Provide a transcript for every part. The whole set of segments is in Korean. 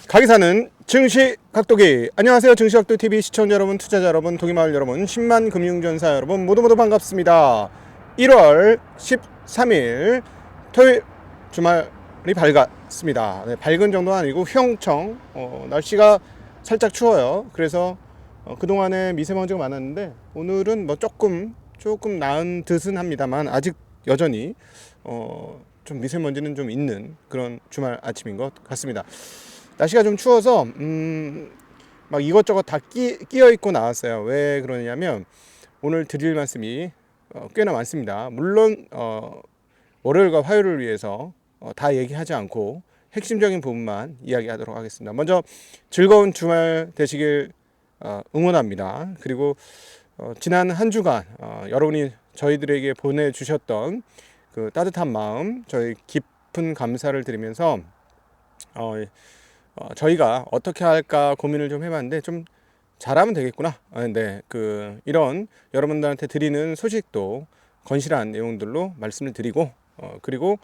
가게 사는 증시 각도기. 안녕하세요, 증시 각도 TV 시청자 여러분, 투자자 여러분, 도기마을 여러분, 10만 금융전사 여러분, 모두 반갑습니다. 1월 13일 토요일 주말이 밝았습니다. 네, 밝은 정도는 아니고 휘영청, 날씨가 살짝 추워요. 그래서 그동안에 미세먼지가 많았는데 오늘은 뭐 조금 나은 듯은 합니다만 아직 여전히 좀 미세먼지는 좀 있는 그런 주말 아침인 것 같습니다. 날씨가 좀 추워서 막 이것저것 다 끼어 있고 나왔어요. 왜 그러냐면 오늘 드릴 말씀이 꽤나 많습니다. 물론 월요일과 화요일을 위해서 다 얘기하지 않고 핵심적인 부분만 이야기하도록 하겠습니다. 먼저 즐거운 주말 되시길 응원합니다. 그리고 지난 한 주간 여러분이 저희들에게 보내주셨던 그 따뜻한 마음, 저희 깊은 감사를 드리면서 저희가 어떻게 할까 고민을 좀 해봤는데 좀 잘하면 되겠구나. 네, 이런 여러분들한테 드리는 소식도 건실한 내용들로 말씀을 드리고 그리고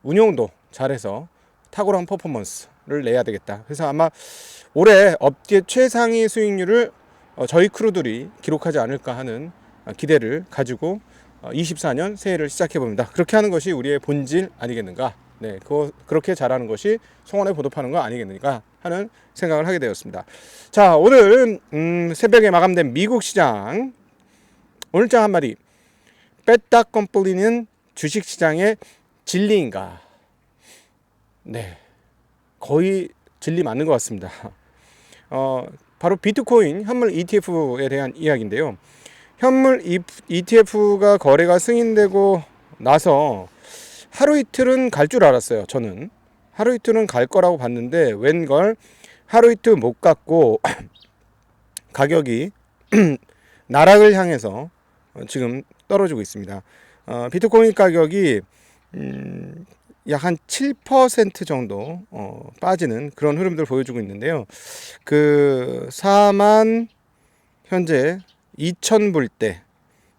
운용도 잘해서 탁월한 퍼포먼스를 내야 되겠다. 그래서 아마 올해 업계 최상위 수익률을 저희 크루들이 기록하지 않을까 하는 기대를 가지고 24년 새해를 시작해 봅니다. 그렇게 하는 것이 우리의 본질 아니겠는가? 네, 그렇게 잘하는 것이 송원에 보답하는 거 아니겠는가 하는 생각을 하게 되었습니다. 자, 오늘 새벽에 마감된 미국 시장 오늘장 한마디. 뺐다 껌뿌리는 주식시장의 진리인가? 네, 거의 진리 맞는 것 같습니다. 바로 비트코인 현물 ETF에 대한 이야기인데요. 현물 ETF가 거래가 승인되고 나서 하루 이틀은 갈 줄 알았어요. 저는 하루 이틀은 갈 거라고 봤는데 웬걸 하루 이틀 못 갔고 가격이 나락을 향해서 지금 떨어지고 있습니다. 비트코인 가격이 약 한 7% 정도 빠지는 그런 흐름들을 보여주고 있는데요. 그 4만 현재 2,000불대,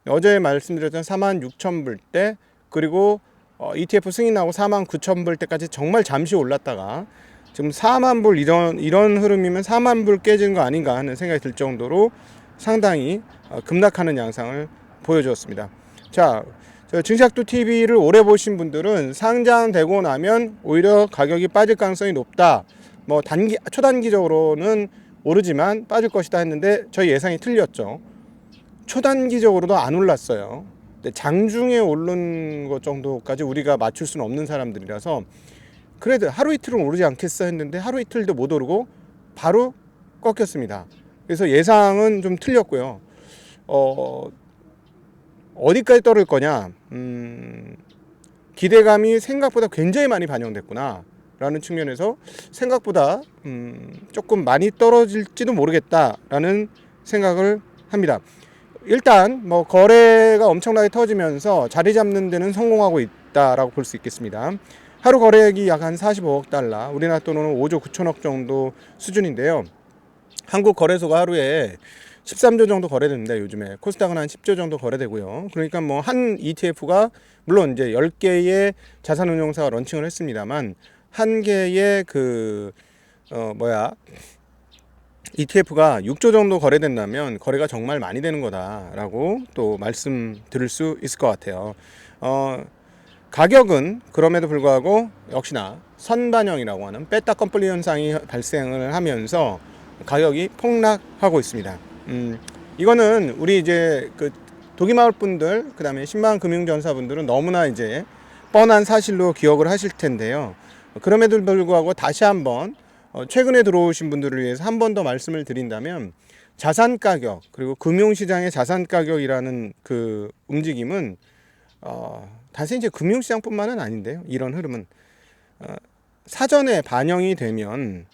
어제 말씀드렸던 4만 6,000불대, 그리고 ETF 승인 나고 4만 9천 불대까지 정말 잠시 올랐다가 지금 4만 불 이런 흐름이면 4만 불 깨지는 거 아닌가 하는 생각이 들 정도로 상당히 급락하는 양상을 보여주었습니다. 자, 증시각도 TV를 오래 보신 분들은 상장되고 나면 오히려 가격이 빠질 가능성이 높다. 뭐 초단기적으로는 오르지만 빠질 것이다 했는데 저희 예상이 틀렸죠. 초단기적으로도 안 올랐어요. 장중에 오른 것 정도까지 우리가 맞출 수는 없는 사람들이라서 그래도 하루 이틀은 오르지 않겠어 했는데 하루 이틀도 못 오르고 바로 꺾였습니다. 그래서 예상은 좀 틀렸고요. 어디까지 떨어질 거냐, 기대감이 생각보다 굉장히 많이 반영됐구나 라는 측면에서 생각보다 조금 많이 떨어질지도 모르겠다라는 생각을 합니다. 일단 뭐 거래가 엄청나게 터지면서 자리 잡는 데는 성공하고 있다라고 볼 수 있겠습니다. 하루 거래액이 약 한 45억 달러, 우리나라 돈으로 5조 9천억 정도 수준인데요. 한국 거래소가 하루에 13조 정도 거래됩니다. 요즘에 코스닥은 한 10조 정도 거래되고요. 그러니까 뭐 한 ETF가 물론 이제 10개의 자산운용사가 런칭을 했습니다만 한 개의 ETF가 6조 정도 거래된다면 거래가 정말 많이 되는 거다라고 또 말씀드릴 수 있을 것 같아요. 가격은 그럼에도 불구하고 역시나 선반영이라고 하는 뺐다 껌뿌리 현상이 발생을 하면서 가격이 폭락하고 있습니다. 이거는 우리 이제 도기마을 분들, 그 다음에 10만 금융전사 분들은 너무나 이제 뻔한 사실로 기억을 하실 텐데요. 그럼에도 불구하고 다시 한번 최근에 들어오신 분들을 위해서 한 번 더 말씀을 드린다면 자산 가격, 그리고 금융시장의 자산 가격이라는 그 움직임은 단순히 이제 금융시장뿐만은 아닌데요. 이런 흐름은 사전에 반영이 되면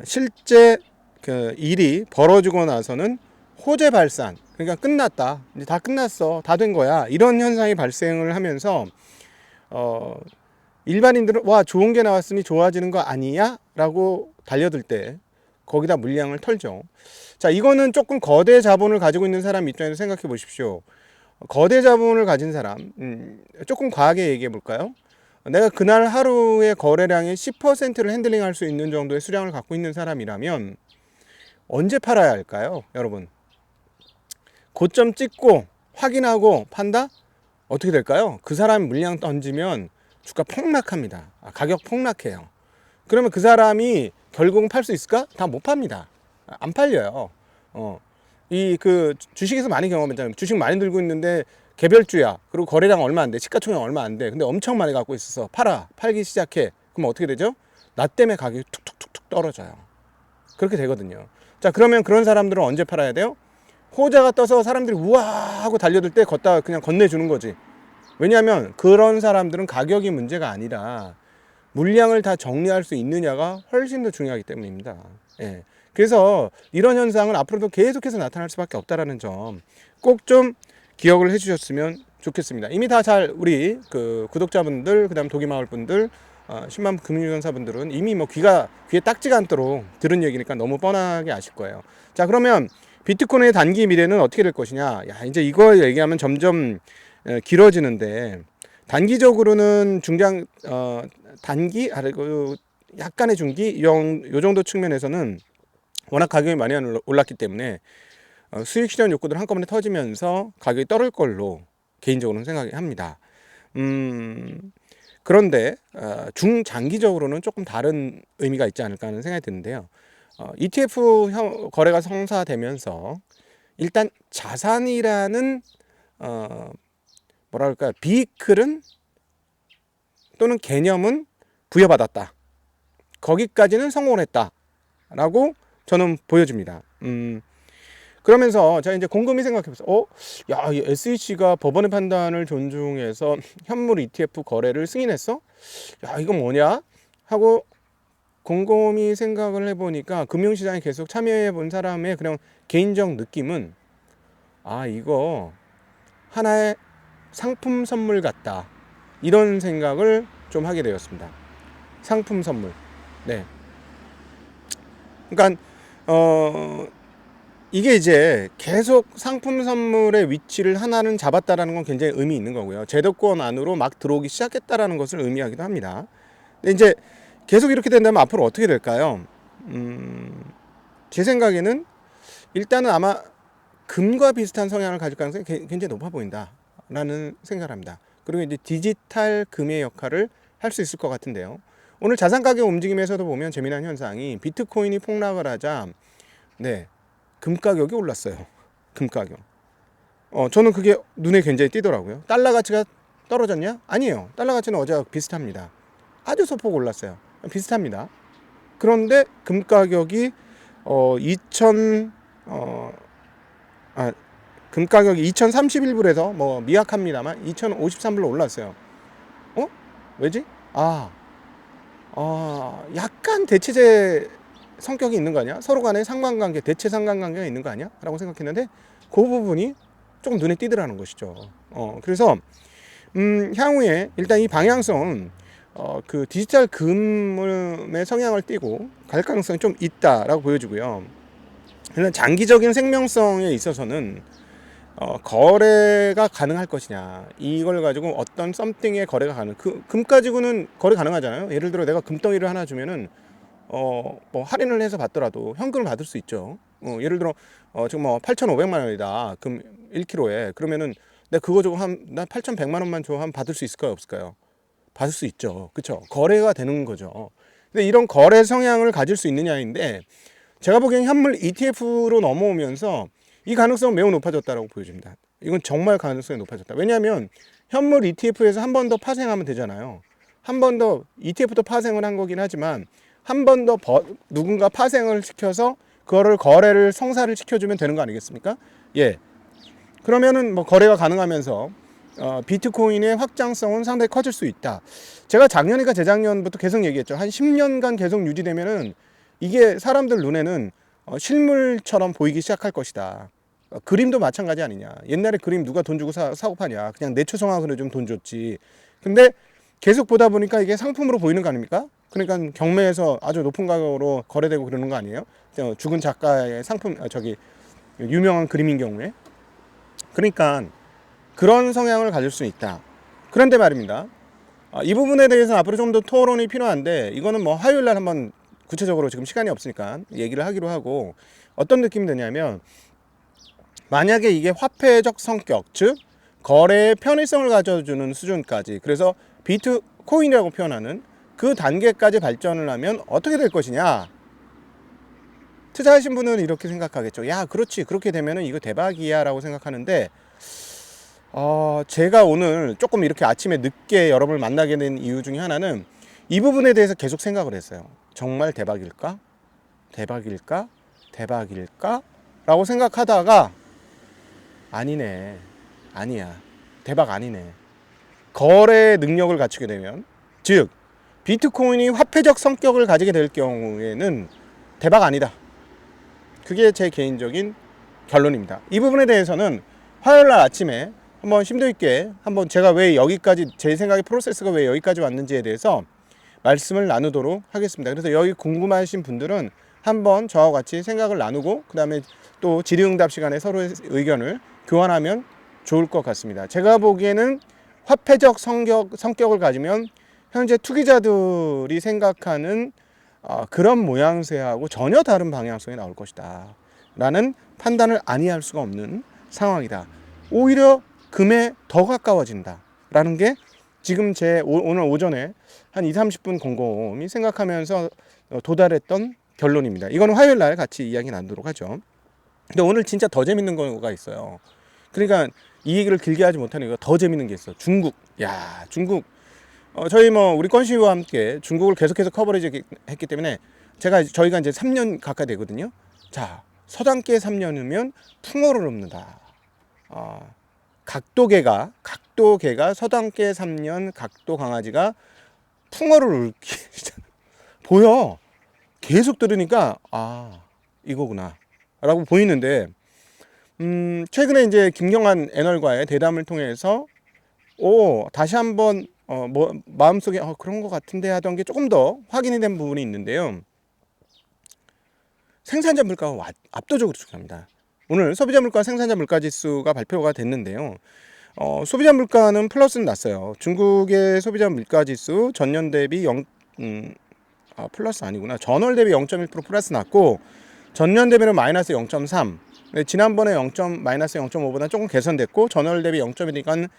실제 그 일이 벌어지고 나서는 호재 발산, 그러니까 끝났다, 이제 다 끝났어, 다 된 거야, 이런 현상이 발생을 하면서 일반인들은 와, 좋은 게 나왔으니 좋아지는 거 아니야? 라고 달려들 때 거기다 물량을 털죠. 자, 이거는 조금 거대 자본을 가지고 있는 사람 입장에서 생각해 보십시오. 거대 자본을 가진 사람, 조금 과하게 얘기해 볼까요? 내가 그날 하루의 거래량의 10%를 핸들링할 수 있는 정도의 수량을 갖고 있는 사람이라면 언제 팔아야 할까요, 여러분? 고점 찍고 확인하고 판다? 어떻게 될까요? 그 사람이 물량 던지면 주가 폭락합니다. 가격 폭락해요. 그러면 그 사람이 결국은 팔 수 있을까? 다 못 팝니다. 안 팔려요. 이 그 주식에서 많이 경험했잖아요. 주식 많이 들고 있는데 개별주야. 그리고 거래량 얼마 안 돼. 시가총액 얼마 안 돼. 근데 엄청 많이 갖고 있어서 팔기 시작해. 그럼 어떻게 되죠? 나 때문에 가격이 툭툭툭툭 떨어져요. 그렇게 되거든요. 자, 그러면 그런 사람들은 언제 팔아야 돼요? 호재가 떠서 사람들이 우와 하고 달려들 때 걷다 그냥 건네주는 거지. 왜냐하면 그런 사람들은 가격이 문제가 아니라 물량을 다 정리할 수 있느냐가 훨씬 더 중요하기 때문입니다. 예. 그래서 이런 현상은 앞으로도 계속해서 나타날 수밖에 없다는 점 꼭 좀 기억을 해주셨으면 좋겠습니다. 이미 다 잘 우리 그 구독자분들, 그다음 도기마을 분들, 10만 금융유전사분들은 이미 뭐 귀에 딱지가 않도록 들은 얘기니까 너무 뻔하게 아실 거예요. 자, 그러면 비트코인의 단기 미래는 어떻게 될 것이냐? 야, 이제 이거 얘기하면 점점 길어지는데 단기적으로는 단기 그리고 약간의 중기 요 정도 측면에서는 워낙 가격이 많이 올랐기 때문에 수익 실현 욕구들 한꺼번에 터지면서 가격이 떨어질 걸로 개인적으로는 생각합니다. 그런데 중장기적으로는 조금 다른 의미가 있지 않을까 하는 생각이 드는데요. ETF 거래가 성사되면서 일단 자산이라는 뭐랄까 비클은 또는 개념은 부여받았다. 거기까지는 성공을 했다라고 저는 보여집니다. 그러면서 제가 이제 곰곰이 생각해봤어요. 야, 이 SEC가 법원의 판단을 존중해서 현물 ETF 거래를 승인했어? 야, 이거 뭐냐? 하고 곰곰이 생각을 해보니까 금융시장에 계속 참여해본 사람의 그냥 개인적 느낌은 이거 하나의 상품 선물 같다. 이런 생각을 좀 하게 되었습니다. 상품 선물. 네. 그러니까 이게 이제 계속 상품 선물의 위치를 하나는 잡았다라는 건 굉장히 의미 있는 거고요. 제도권 안으로 막 들어오기 시작했다라는 것을 의미하기도 합니다. 근데 이제 계속 이렇게 된다면 앞으로 어떻게 될까요? 제 생각에는 일단은 아마 금과 비슷한 성향을 가질 가능성이 굉장히 높아 보인다라는 생각을 합니다. 그리고 이제 디지털 금의 역할을 할 수 있을 것 같은데요. 오늘 자산 가격 움직임에서도 보면 재미난 현상이 비트코인이 폭락을 하자 금 가격이 올랐어요. 금 가격. 저는 그게 눈에 굉장히 띄더라고요. 달러 가치가 떨어졌냐? 아니에요. 달러 가치는 어제와 비슷합니다. 아주 소폭 올랐어요. 비슷합니다. 그런데 금 가격이 금 가격이 2031불에서 뭐 미약합니다만 2053불로 올랐어요. 왜지? 약간 대체제 성격이 있는 거 아니야? 서로 간에 상관관계, 대체 상관관계가 있는 거 아니야? 라고 생각했는데 그 부분이 조금 눈에 띄더라는 것이죠. 그래서 향후에 일단 이 방향성은 그 디지털 금의 성향을 띠고 갈 가능성이 좀 있다라고 보여지고요. 그냥 장기적인 생명성에 있어서는 거래가 가능할 것이냐, 이걸 가지고 어떤 썸띵의 거래가 금 가지고는 거래 가능하잖아요. 예를 들어 내가 금덩이를 하나 주면은 뭐 할인을 해서 받더라도 현금을 받을 수 있죠. 예를 들어 지금 뭐 8,500만 원이다 금 1kg에. 그러면은 내가 그거 주고 나 8,100만 원만 줘 하면 받을 수 있을까요, 없을까요? 받을 수 있죠. 그렇죠? 거래가 되는 거죠. 근데 이런 거래 성향을 가질 수 있느냐인데, 제가 보기엔 현물 ETF로 넘어오면서 이 가능성은 매우 높아졌다고 보여집니다. 이건 정말 가능성이 높아졌다. 왜냐하면 현물 ETF에서 한 번 더 파생하면 되잖아요. 한 번 더 ETF도 파생을 한 거긴 하지만 한 번 더 누군가 파생을 시켜서 그거를 거래를 성사를 시켜주면 되는 거 아니겠습니까? 예. 그러면은 뭐 거래가 가능하면서 비트코인의 확장성은 상당히 커질 수 있다. 제가 작년이가 재작년부터 계속 얘기했죠. 한 10년간 계속 유지되면은 이게 사람들 눈에는 실물처럼 보이기 시작할 것이다. 그림도 마찬가지 아니냐. 옛날에 그림 누가 돈 주고 사고 파냐. 그냥 내초성학으로 좀 돈 줬지. 근데 계속 보다 보니까 이게 상품으로 보이는 거 아닙니까? 그러니까 경매에서 아주 높은 가격으로 거래되고 그러는 거 아니에요? 죽은 작가의 상품, 유명한 그림인 경우에. 그러니까 그런 성향을 가질 수 있다. 그런데 말입니다. 이 부분에 대해서 앞으로 좀 더 토론이 필요한데 이거는 뭐 화요일 날 한번 구체적으로 지금 시간이 없으니까 얘기를 하기로 하고 어떤 느낌이 드냐면 만약에 이게 화폐적 성격 즉 거래의 편의성을 가져주는 수준까지 그래서 비트코인이라고 표현하는 그 단계까지 발전을 하면 어떻게 될 것이냐 투자하신 분은 이렇게 생각하겠죠. 야 그렇지 그렇게 되면은 이거 대박이야 라고 생각하는데 제가 오늘 조금 이렇게 아침에 늦게 여러분을 만나게 된 이유 중에 하나는 이 부분에 대해서 계속 생각을 했어요. 정말 대박일까? 대박일까? 대박일까? 라고 생각하다가 아니네. 아니야. 대박 아니네. 거래 능력을 갖추게 되면 즉 비트코인이 화폐적 성격을 가지게 될 경우에는 대박 아니다. 그게 제 개인적인 결론입니다. 이 부분에 대해서는 화요일 날 아침에 한번 심도 있게 한번 제가 왜 여기까지 제 생각의 프로세스가 왜 여기까지 왔는지에 대해서 말씀을 나누도록 하겠습니다. 그래서 여기 궁금하신 분들은 한번 저와 같이 생각을 나누고 그 다음에 또 질의응답 시간에 서로의 의견을 교환하면 좋을 것 같습니다. 제가 보기에는 화폐적 성격을 가지면 현재 투기자들이 생각하는 그런 모양새하고 전혀 다른 방향성이 나올 것이다 라는 판단을 아니할 수가 없는 상황이다. 오히려 금에 더 가까워진다 라는 게 지금 제 오늘 오전에 한 20-30분 곰곰이 생각하면서 도달했던 결론입니다. 이거는 화요일 날 같이 이야기 나누도록 하죠. 근데 오늘 진짜 더 재밌는 거가 있어요. 그러니까 이 얘기를 길게 하지 못하는 이유가 더 재밌는 게 있어. 중국. 야, 중국. 저희 우리 건시와 함께 중국을 계속해서 커버리지 했기 때문에 저희가 이제 3년 가까이 되거든요. 자, 서당계 3년이면 풍어를 읊는다. 각도개가 서당계 3년 각도 강아지가 풍어를 읊기 보여. 계속 들으니까 이거구나 라고 보이는데 최근에 이제 김경환 애널과의 대담을 통해서 다시 한번 마음속에 그런 것 같은데 하던 게 조금 더 확인이 된 부분이 있는데요. 생산자 물가가 압도적으로 중요합니다. 오늘 소비자 물가, 생산자 물가 지수가 발표가 됐는데요. 소비자 물가는 플러스는 났어요. 중국의 소비자 물가 지수 전년 대비 플러스 아니구나. 전월 대비 0.1% 플러스 났고 전년 대비는 마이너스 0.3. 지난번에 마이너스 0.5보다 조금 개선됐고 전월 대비 0.1이니까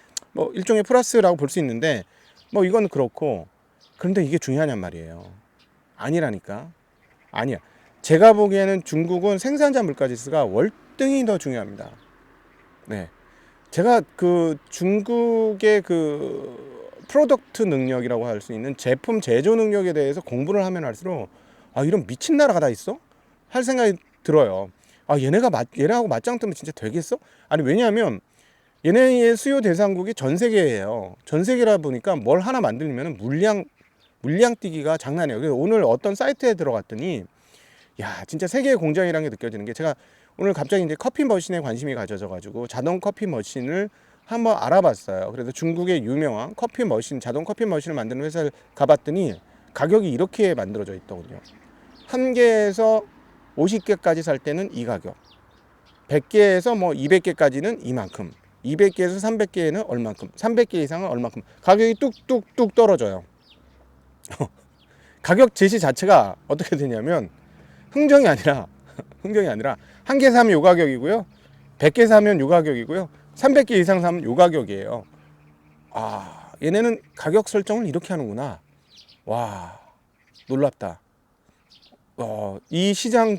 일종의 플러스라고 볼 수 있는데 이건 그렇고 그런데 이게 중요하냔 말이에요. 아니라니까. 아니야. 제가 보기에는 중국은 생산자 물가 지수가 월등히 더 중요합니다. 네. 제가 중국의 프로덕트 능력이라고 할 수 있는 제품 제조 능력에 대해서 공부를 하면 할수록 이런 미친 나라가 다 있어? 할 생각이 들어요. 얘네하고 맞짱 뜨면 진짜 되겠어? 아니 왜냐하면 얘네의 수요 대상국이 전 세계예요. 전 세계라 보니까 뭘 하나 만들면 물량 뛰기가 장난이에요. 그래서 오늘 어떤 사이트에 들어갔더니 야 진짜 세계의 공장이라는 게 느껴지는 게 제가 오늘 갑자기 이제 커피 머신에 관심이 가져져 가지고 자동 커피 머신을 한번 알아봤어요. 그래서 중국의 유명한 자동 커피 머신을 만드는 회사를 가봤더니 가격이 이렇게 만들어져 있더군요. 한 개에서 50개까지 살 때는 이 가격, 100개에서 200개까지는 이만큼, 200개에서 300개에는 얼만큼, 300개 이상은 얼만큼 가격이 뚝뚝뚝 떨어져요. 가격 제시 자체가 어떻게 되냐면 흥정이 아니라 한 개 사면 요 가격이고요, 100개 사면 요 가격이고요, 300개 이상 사면 요 가격이에요. 얘네는 가격 설정을 이렇게 하는구나. 와, 놀랍다. 이 시장을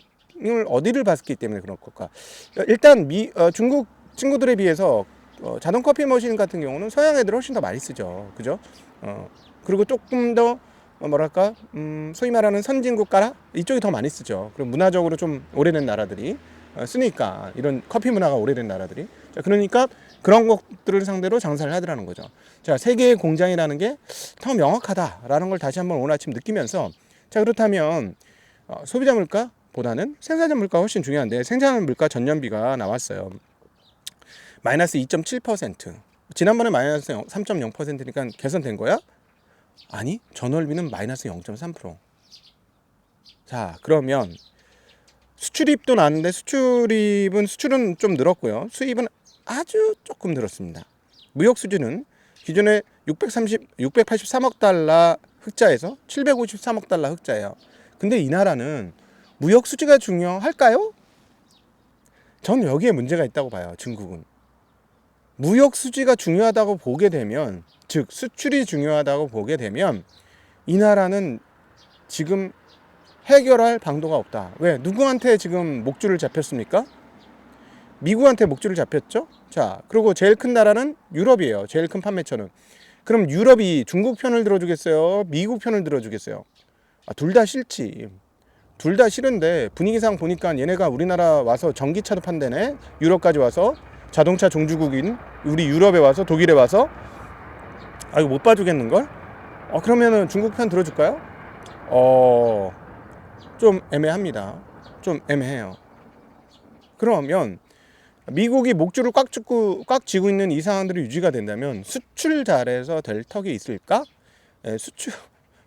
어디를 봤기 때문에 그럴 걸까? 일단 중국 친구들에 비해서 자동 커피 머신 같은 경우는 서양 애들 훨씬 더 많이 쓰죠. 그죠? 그리고 조금 더 소위 말하는 선진국 가라? 이쪽이 더 많이 쓰죠. 그리고 문화적으로 좀 오래된 나라들이 쓰니까 이런 커피 문화가 오래된 나라들이. 자, 그러니까 그런 것들을 상대로 장사를 하더라는 거죠. 자, 세계의 공장이라는 게 더 명확하다라는 걸 다시 한번 오늘 아침 느끼면서 자, 그렇다면 소비자 물가보다는 생산자 물가가 훨씬 중요한데 생산자 물가 전년비가 나왔어요. 마이너스 2.7%. 지난번에 마이너스 3.0%니까 개선된 거야? 아니, 전월비는 마이너스 0.3%. 자, 그러면 수출입도 나왔는데 수출은 좀 늘었고요. 수입은 아주 조금 늘었습니다. 무역 수지는 기존에 683억 달러 흑자에서 753억 달러 흑자예요. 근데 이 나라는 무역 수지가 중요할까요? 전 여기에 문제가 있다고 봐요. 중국은. 무역 수지가 중요하다고 보게 되면, 즉 수출이 중요하다고 보게 되면 이 나라는 지금 해결할 방도가 없다. 왜? 누구한테 지금 목줄을 잡혔습니까? 미국한테 목줄을 잡혔죠. 자, 그리고 제일 큰 나라는 유럽이에요. 제일 큰 판매처는. 그럼 유럽이 중국 편을 들어주겠어요? 미국 편을 들어주겠어요? 둘 다 싫지. 둘 다 싫은데 분위기상 보니까 얘네가 우리나라 와서 전기차도 판대네. 유럽까지 와서 자동차 종주국인 우리 유럽에 와서 독일에 와서 이거 못 봐주겠는걸? 그러면은 중국 편 들어줄까요? 좀 애매합니다. 좀 애매해요. 그러면 미국이 목줄을 꽉 쥐고 있는 이 상황들이 유지가 된다면 수출 잘해서 될 턱이 있을까?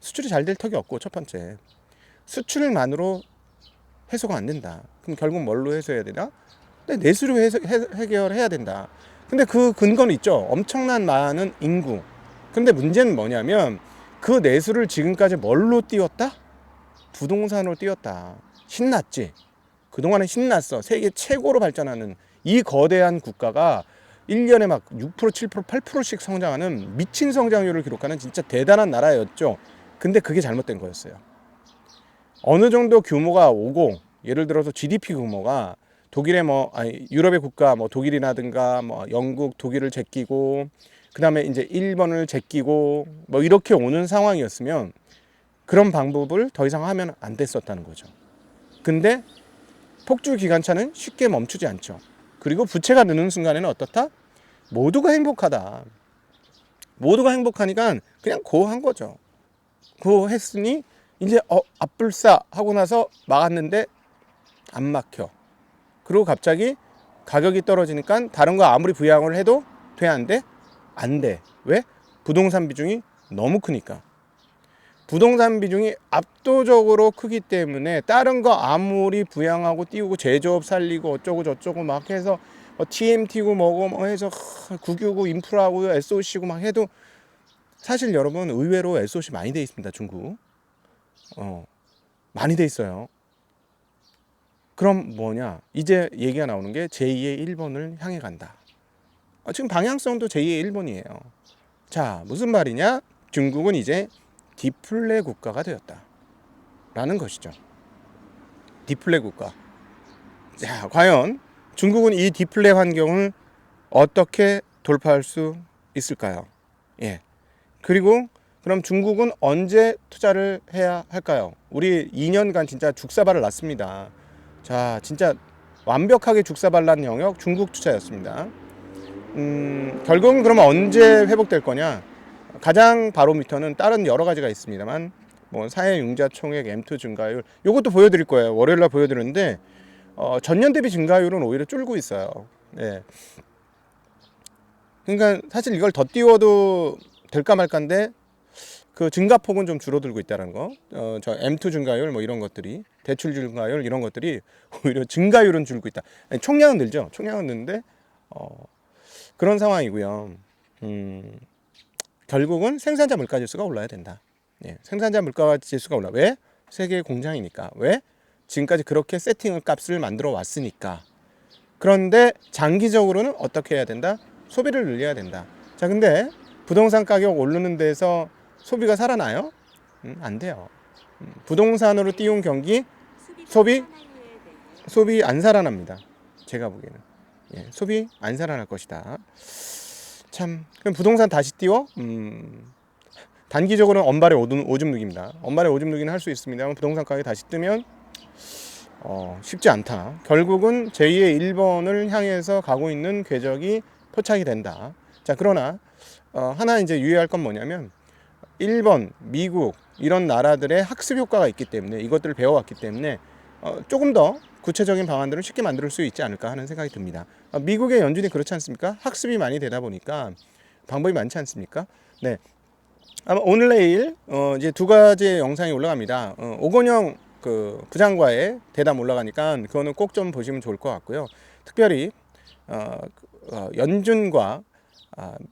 수출이 잘 될 턱이 없고, 첫 번째 수출만으로 해소가 안 된다. 그럼 결국 뭘로 해소해야 되나? 내수로 해결해야 된다. 근데 그 근거는 있죠. 엄청난 많은 인구. 근데 문제는 뭐냐면 그 내수를 지금까지 뭘로 띄웠다? 부동산으로 띄웠다. 신났지. 그동안에 신났어. 세계 최고로 발전하는 이 거대한 국가가 1년에 막 6%, 7%, 8%씩 성장하는 미친 성장률을 기록하는 진짜 대단한 나라였죠. 근데 그게 잘못된 거였어요. 어느 정도 규모가 오고, 예를 들어서 GDP 규모가 독일의 유럽의 국가 독일이라든가 영국, 독일을 제끼고, 그 다음에 이제 일본을 제끼고 이렇게 오는 상황이었으면 그런 방법을 더 이상 하면 안 됐었다는 거죠. 근데 폭주 기관차는 쉽게 멈추지 않죠. 그리고 부채가 느는 순간에는 어떻다? 모두가 행복하다. 모두가 행복하니까 그냥 고한 거죠. 고했으니 이제 앞불싸 하고 나서 막았는데 안 막혀. 그리고 갑자기 가격이 떨어지니까 다른 거 아무리 부양을 해도 돼, 안 돼? 안 돼. 왜? 부동산 비중이 너무 크니까. 부동산 비중이 압도적으로 크기 때문에 다른 거 아무리 부양하고 띄우고 제조업 살리고 어쩌고 저쩌고 막 해서 TMT고 뭐고 해서 국유고 인프라고 SOC고 막 해도 사실 여러분 의외로 SOC 많이 돼 있습니다. 중국. 많이 돼 있어요. 그럼 뭐냐? 이제 얘기가 나오는 게 제2의 일본을 향해 간다. 지금 방향성도 제2의 일본이에요. 자, 무슨 말이냐? 중국은 이제 디플레 국가가 되었다 라는 것이죠. 디플레 국가. 자, 과연 중국은 이 디플레 환경을 어떻게 돌파할 수 있을까요? 예. 그리고 그럼 중국은 언제 투자를 해야 할까요? 우리 2년간 진짜 죽사발을 놨습니다. 자, 진짜 완벽하게 죽사발 난 영역 중국 투자였습니다. 결국은 그러면 언제 회복될 거냐? 가장 바로미터는 다른 여러 가지가 있습니다만 사회융자 총액 M2 증가율 이것도 보여드릴 거예요. 월요일날 보여드리는데 전년 대비 증가율은 오히려 줄고 있어요. 네. 그러니까 사실 이걸 더 띄워도 될까 말까인데 그 증가폭은 좀 줄어들고 있다는 거. 저 M2 증가율 이런 것들이, 대출 증가율 이런 것들이 오히려 증가율은 줄고 있다. 아니, 총량은 늘죠. 총량은 느는데 그런 상황이고요. 결국은 생산자 물가 지수가 올라야 된다. 예, 생산자 물가 지수가 올라. 왜? 세계 공장이니까. 왜? 지금까지 그렇게 세팅을 값을 만들어 왔으니까. 그런데 장기적으로는 어떻게 해야 된다? 소비를 늘려야 된다. 자, 근데 부동산 가격 오르는 데서 소비가 살아나요? 안 돼요. 부동산으로 띄운 경기 소비 안 살아납니다. 제가 보기에는. 예, 소비 안 살아날 것이다. 참, 그럼 부동산 다시 띄워? 단기적으로는 언발의 오줌 누기입니다. 언발의 오줌 누기는 할 수 있습니다만 부동산 가격이 다시 뜨면 쉽지 않다. 결국은 제2의 일본을 향해서 가고 있는 궤적이 포착이 된다. 자, 그러나 하나 이제 유의할 건 뭐냐면 일본, 미국 이런 나라들의 학습 효과가 있기 때문에 이것들을 배워왔기 때문에 조금 더 구체적인 방안들을 쉽게 만들 수 있지 않을까 하는 생각이 듭니다. 미국의 연준이 그렇지 않습니까? 학습이 많이 되다 보니까 방법이 많지 않습니까? 네. 아마 오늘 내일 이제 두 가지의 영상이 올라갑니다. 오건영 그 부장과의 대담 올라가니까 그거는 꼭 좀 보시면 좋을 것 같고요. 특별히 연준과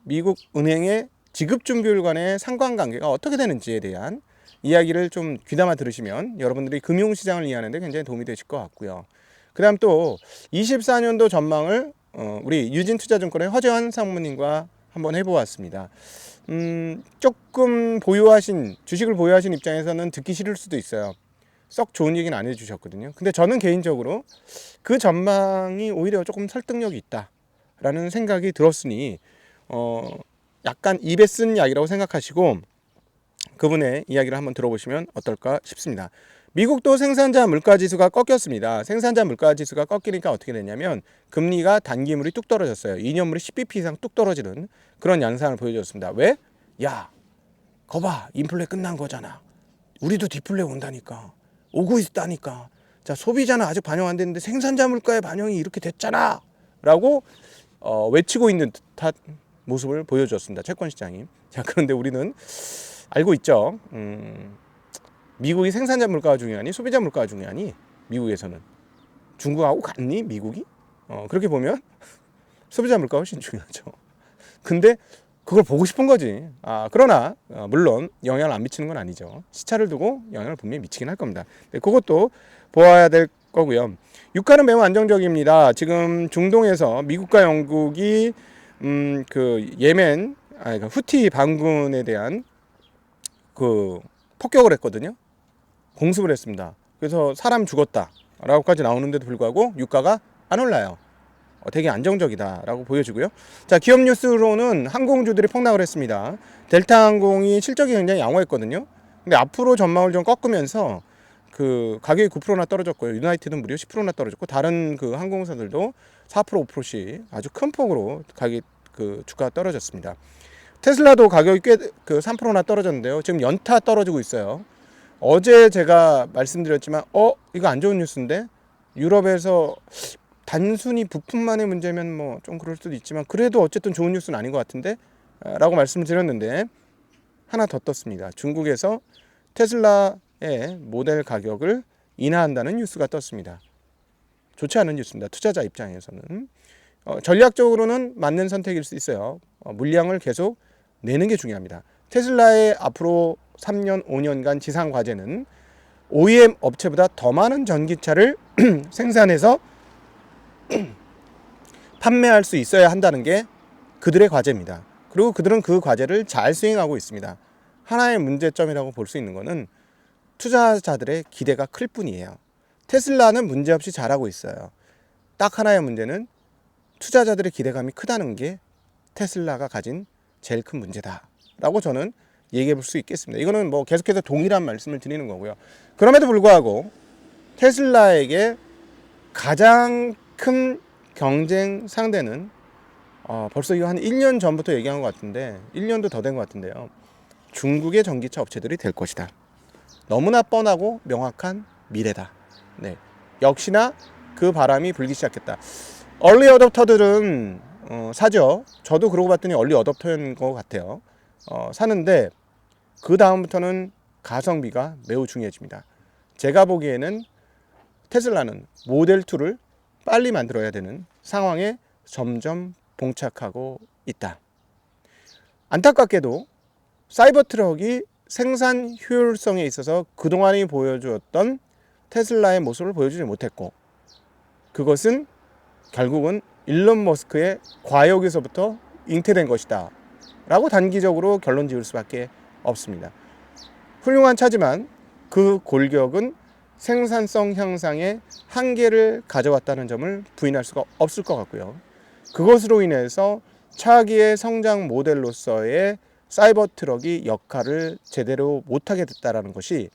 미국 은행의 지급 준비율 간의 상관관계가 어떻게 되는지에 대한 이야기를 좀 귀담아 들으시면 여러분들이 금융시장을 이해하는 데 굉장히 도움이 되실 것 같고요. 그 다음 또 24년도 전망을 우리 유진투자증권의 허재환 상무님과 한번 해보았습니다. 조금 주식을 보유하신 입장에서는 듣기 싫을 수도 있어요. 썩 좋은 얘기는 안 해주셨거든요. 근데 저는 개인적으로 그 전망이 오히려 조금 설득력이 있다라는 생각이 들었으니 약간 입에 쓴 이야기라고 생각하시고 그분의 이야기를 한번 들어보시면 어떨까 싶습니다. 미국도 생산자 물가지수가 꺾였습니다. 생산자 물가지수가 꺾이니까 어떻게 됐냐면 금리가 단기물이 뚝 떨어졌어요. 2년물이 10bp 이상 뚝 떨어지는 그런 양상을 보여줬습니다. 왜? 야, 거봐, 인플레 끝난 거잖아. 우리도 디플레 온다니까. 오고 있다니까. 자, 소비자는 아직 반영 안 됐는데 생산자 물가의 반영이 이렇게 됐잖아. 라고 외치고 있는 듯한 모습을 보여줬습니다. 채권시장이. 자, 그런데 우리는 알고 있죠. 미국이 생산자 물가가 중요하니 소비자 물가가 중요하니 미국에서는 중국하고 같니 미국이? 그렇게 보면 소비자 물가가 훨씬 중요하죠. 근데 그걸 보고 싶은 거지. 그러나 물론 영향을 안 미치는 건 아니죠. 시차를 두고 영향을 분명히 미치긴 할 겁니다. 그것도 보아야 될 거고요. 유가는 매우 안정적입니다. 지금 중동에서 미국과 영국이 그 예멘, 그러니까 후티 반군에 대한 그 폭격을 했거든요. 공습을 했습니다. 그래서 사람 죽었다라고까지 나오는데도 불구하고 유가가 안 올라요. 되게 안정적이다라고 보여지고요. 자, 기업 뉴스로는 항공주들이 폭락을 했습니다. 델타 항공이 실적이 굉장히 양호했거든요. 근데 앞으로 전망을 좀 꺾으면서 그 가격이 9%나 떨어졌고요. 유나이티드는 무려 10%나 떨어졌고 다른 그 항공사들도 4% 5%씩 아주 큰 폭으로 가격 그 주가가 떨어졌습니다. 테슬라도 가격이 꽤 그 3%나 떨어졌는데요. 지금 연타 떨어지고 있어요. 어제 제가 말씀드렸지만 이거 안 좋은 뉴스인데 유럽에서 단순히 부품만의 문제면 뭐 좀 그럴 수도 있지만 그래도 어쨌든 좋은 뉴스는 아닌 것 같은데 라고 말씀을 드렸는데 하나 더 떴습니다. 중국에서 테슬라의 모델 가격을 인하한다는 뉴스가 떴습니다. 좋지 않은 뉴스입니다. 투자자 입장에서는 전략적으로는 맞는 선택일 수 있어요. 물량을 계속 내는 게 중요합니다. 테슬라의 앞으로 3년, 5년간 지상 과제는 OEM 업체보다 더 많은 전기차를 생산해서 판매할 수 있어야 한다는 게 그들의 과제입니다. 그리고 그들은 그 과제를 잘 수행하고 있습니다. 하나의 문제점이라고 볼 수 있는 것은 투자자들의 기대가 클 뿐이에요. 테슬라는 문제없이 잘하고 있어요. 딱 하나의 문제는 투자자들의 기대감이 크다는 게 테슬라가 가진 제일 큰 문제다라고 저는 얘기해 볼 수 있겠습니다. 이거는 뭐 계속해서 동일한 말씀을 드리는 거고요. 그럼에도 불구하고 테슬라에게 가장 큰 경쟁 상대는 벌써 이거 한 1년 전부터 얘기한 것 같은데 1년도 더 된 것 같은데요. 중국의 전기차 업체들이 될 것이다. 너무나 뻔하고 명확한 미래다. 네, 역시나 그 바람이 불기 시작했다. 얼리 어댑터들은 사죠. 저도 그러고 봤더니 얼리 어댑터인 것 같아요. 사는데 그 다음부터는 가성비가 매우 중요해집니다. 제가 보기에는 테슬라는 모델2를 빨리 만들어야 되는 상황에 점점 봉착하고 있다. 안타깝게도 사이버 트럭이 생산 효율성에 있어서 그동안이 보여주었던 테슬라의 모습을 보여주지 못했고 그것은 결국은 일론 머스크의 과욕에서부터 잉태된 것이다 라고 단기적으로 결론 지을 수밖에 없습니다. 훌륭한 차지만 그 골격은 생산성 향상에 한계를 가져왔다는 점을 부인할 수가 없을 것 같고요. 그것으로 인해서 차기의 성장 모델로서의 사이버 트럭이 역할을 제대로 못하게 됐다는 것이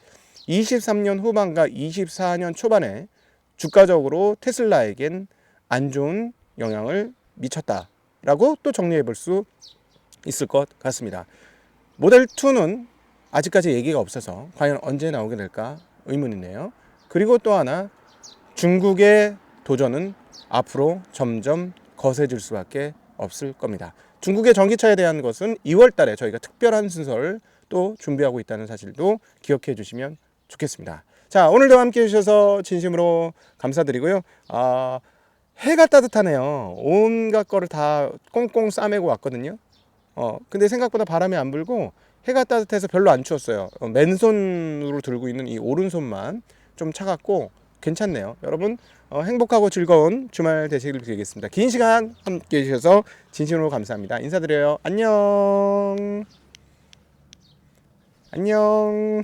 23년 후반과 24년 초반에 주가적으로 테슬라에겐 안 좋은 영향을 미쳤다라고 또 정리해 볼 수 있을 것 같습니다. 모델 2는 아직까지 얘기가 없어서 과연 언제 나오게 될까 의문이네요. 그리고 또 하나 중국의 도전은 앞으로 점점 거세질 수밖에 없을 겁니다. 중국의 전기차에 대한 것은 2월 달에 저희가 특별한 순서를 또 준비하고 있다는 사실도 기억해 주시면 좋겠습니다. 자, 오늘도 함께 해주셔서 진심으로 감사드리고요. 해가 따뜻하네요. 온갖 거를 다 꽁꽁 싸매고 왔거든요. 근데 생각보다 바람이 안 불고 해가 따뜻해서 별로 안 추웠어요. 맨손으로 들고 있는 이 오른손만 좀 차갑고 괜찮네요. 여러분 행복하고 즐거운 주말 되시길 빌겠습니다. 긴 시간 함께 해주셔서 진심으로 감사합니다. 인사드려요. 안녕. 안녕.